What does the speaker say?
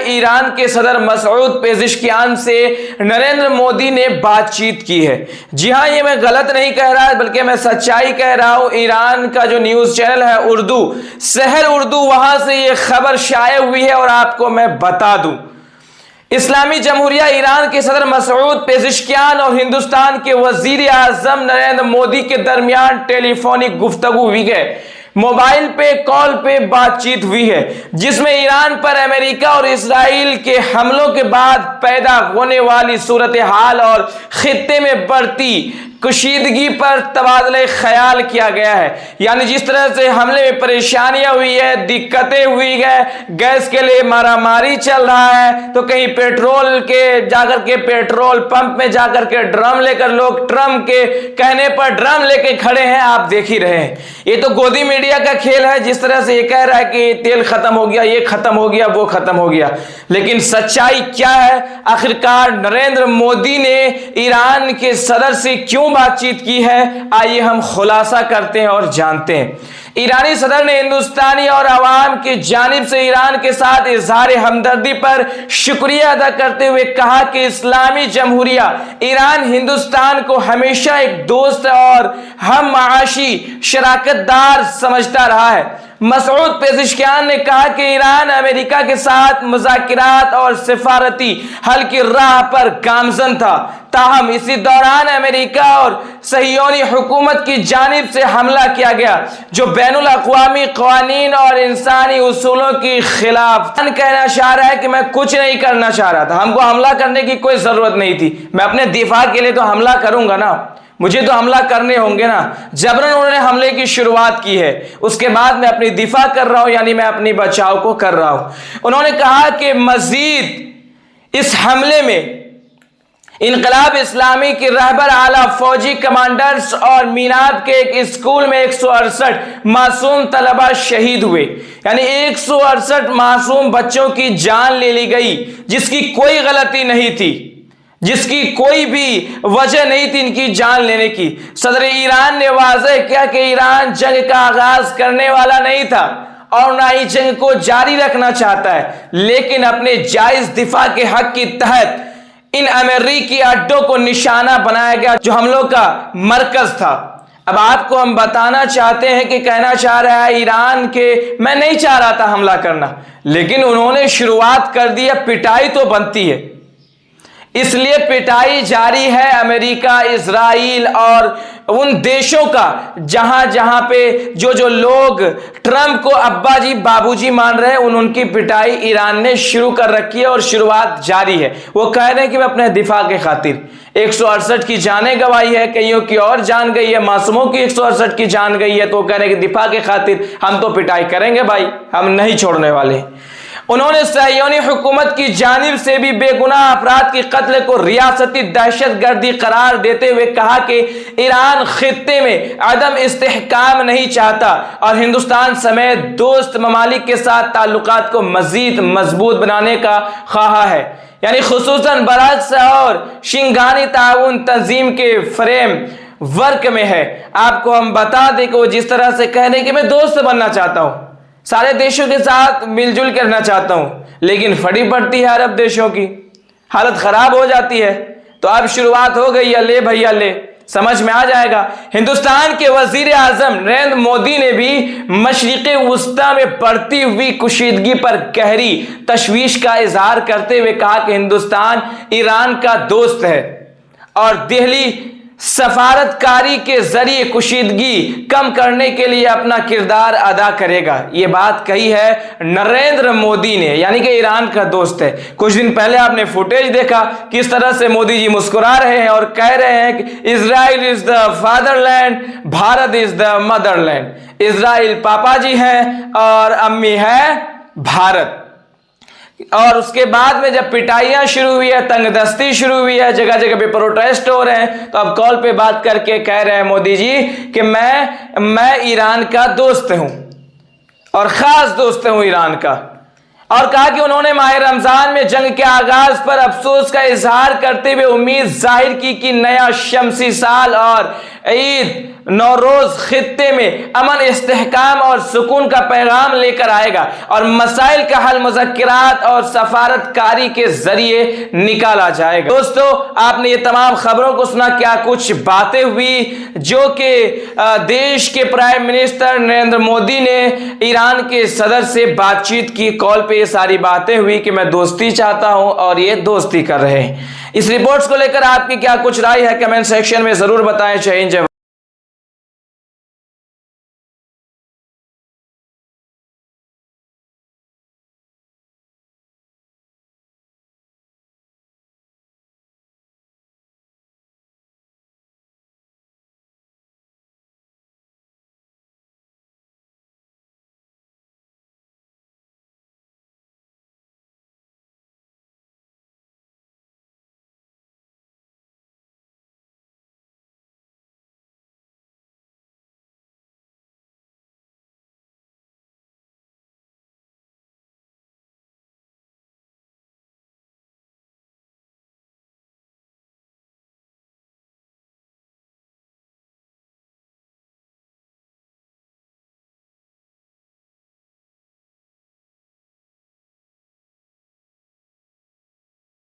Iran के सदर Masood Pezeshkian से नरेंद्र मोदी ने बातचीत की है। जी हाँ, ये मैं गलत नहीं कह रहा बल्कि मैं सच्चाई कह रहा हूं। ईरान का जो न्यूज़ चैनल है उर्दू, सहर उर्दू, वहां से ये खबर शाये हुई है और आपको मैं बता दूं, इस्लामी जमहूरिया ईरान के सदर मसूद पेज़ेश्कियान और हिंदुस्तान के वजीर आजम नरेंद्र मोदी के दरमियान टेलीफोनिक गुफ्तगू हुई है, मोबाइल पे कॉल पे बातचीत हुई है, जिसमें ईरान पर अमेरिका और इजराइल के हमलों के बाद पैदा होने वाली सूरत हाल और खित्ते में बढ़ती कुशीदगी पर तबादले ख्याल किया गया है। यानी जिस तरह से हमले में परेशानियां हुई है, दिक्कतें हुई है, गैस के लिए मारामारी चल रहा है, तो कहीं पेट्रोल के जाकर के पेट्रोल पंप में जाकर के ड्रम लेकर लोग ट्रम्प के कहने पर ड्रम लेके खड़े हैं, आप देख ही रहे हैं। ये तो गोदी मीडिया का खेल है, जिस तरह से ये कह रहा है कि तेल खत्म हो गया, ये खत्म हो गया, वो खत्म हो गया, लेकिन सच्चाई क्या है? आखिरकार नरेंद्र मोदी ने ईरान के सदर से क्यों बातचीत की है, आइए हम खुलासा करते हैं और जानते हैं। ईरानी सदर ने हिंदुस्तानी और आवाम की जानिब से ईरान के साथ इजहार हमदर्दी पर शुक्रिया अदा करते हुए कहा कि इस्लामी जमहूरिया ईरान हिंदुस्तान को हमेशा एक दोस्त और हम माशी शराकतदार समझता रहा है। मसूद पेज़ेश्कियान ने कहा कि ईरान अमेरिका के साथ मुज़ाकिरात और सिफारती हल की राह पर गामज़न था, ताहम इसी दौरान अमेरिका और सहयोनी हुकूमत की जानिब से हमला किया गया जो बैनुल अक़वामी क़वानीन और इंसानी उसूलों की खिलाफ। कहना चाह रहा है कि मैं कुछ नहीं करना चाह रहा था, हमको हमला करने की कोई ज़रूरत नहीं थी, मैं अपने दिफा के लिए तो हमला करूंगा ना, मुझे तो हमला करने होंगे ना। जबरन उन्होंने हमले की शुरुआत की है, उसके बाद मैं अपनी दिफा कर रहा हूं, यानी मैं अपनी बचाव को कर रहा हूं। उन्होंने कहा कि मजीद इस हमले में इनकलाब इस्लामी के रहबर आला फौजी कमांडर्स और मीनाब के एक स्कूल में 168 मासूम तलबा शहीद हुए, यानी 168 मासूम बच्चों की जान ले ली गई, जिसकी कोई गलती नहीं थी, जिसकी कोई भी वजह नहीं थी इनकी जान लेने की। सदर ईरान ने वाज़ेह किया कि ईरान जंग का आगाज करने वाला नहीं था और ना ही जंग को जारी रखना चाहता है, लेकिन अपने जायज दिफा के हक के तहत इन अमेरिकी अड्डों को निशाना बनाया गया जो हमलों का मरकज था। अब आपको हम बताना चाहते हैं कि कहना चाह रहा है ईरान के, मैं नहीं चाह रहा था हमला करना, लेकिन उन्होंने शुरुआत कर दी है, पिटाई तो बनती है, इसलिए पिटाई जारी है अमेरिका, इजराइल और उन देशों का जहां जहां पे जो लोग ट्रम्प को अब्बा जी बाबूजी मान रहे हैं, उनकी पिटाई ईरान ने शुरू कर रखी है और शुरुआत जारी है। वो कह रहे हैं कि मैं अपने दिफा के खातिर 168 की जानें गंवाई है, कईयों की और जान गई है, मासूमों की 168 की जान गई है, तो कह रहे हैं कि दिफा के खातिर हम तो पिटाई करेंगे भाई, हम नहीं छोड़ने वाले। उन्होंने सहयोनी हुकूमत की जानिब से भी बेगुनाह अफराद की कत्ल को रियासती दहशतगर्दी करार देते हुए कहा कि ईरान खित्ते में अदम इस्तेहकाम नहीं चाहता और हिंदुस्तान समेत दोस्त ममालिक के साथ ताल्लुकात को मजीद मजबूत बनाने का ख्वाहा है, यानी खुसूसन बरक्स और शिंगानी ताउन तंजीम के फ्रेम वर्क में है। आपको हम बता दें कि वो जिस तरह से कह रहे कि मैं दोस्त बनना चाहता हूं, सारे देशों के साथ मिलजुल कर रहना चाहता हूं, लेकिन फटी पड़ती है अरब देशों की, हालत खराब हो जाती है। तो अब शुरुआत हो गई है, ले भैया ले, समझ में आ जाएगा। हिंदुस्तान के वजीर आजम नरेंद्र मोदी ने भी मशरिक़े वुस्ता में बढ़ती हुई कुशीदगी पर गहरी तशवीश का इजहार करते हुए कहा कि हिंदुस्तान ईरान का दोस्त है और दिल्ली सफारतकारी के जरिए कुशीदगी कम करने के लिए अपना किरदार अदा करेगा। ये बात कही है नरेंद्र मोदी ने, यानी कि ईरान का दोस्त है। कुछ दिन पहले आपने फुटेज देखा किस तरह से मोदी जी मुस्कुरा रहे हैं और कह रहे हैं कि Israel is the fatherland, Bharat is the Motherland. Israel पापा जी हैं और अम्मी है भारत। और उसके बाद में जब पिटाइयां शुरू हुई है, तंगदस्ती शुरू हुई है, जगह जगह पे प्रोटेस्ट हो रहे हैं, तो अब कॉल पे बात करके कह रहे हैं मोदी जी कि मैं ईरान का दोस्त हूं और खास दोस्त हूं ईरान का। और कहा कि उन्होंने माह रमजान में जंग के आगाज पर अफसोस का इजहार करते हुए उम्मीद जाहिर की कि नया शमसी साल और ईद नौरोज खित्ते में अमन, इस्तेहकाम और सुकून का पैगाम लेकर आएगा और मसाइल का हल मुज़क्किरात और सफारतकारी के जरिए निकाला जाएगा। दोस्तों, आपने ये तमाम खबरों को सुना, क्या कुछ बातें हुई जो कि देश के प्राइम मिनिस्टर नरेंद्र मोदी ने ईरान के सदर से बातचीत की, कॉल पे ये सारी बातें हुई कि मैं दोस्ती चाहता हूं और ये दोस्ती कर रहे हैं। इस रिपोर्ट्स को लेकर आपकी क्या कुछ राय है, कमेंट सेक्शन में जरूर बताएं। जय हिंद, जय भारत।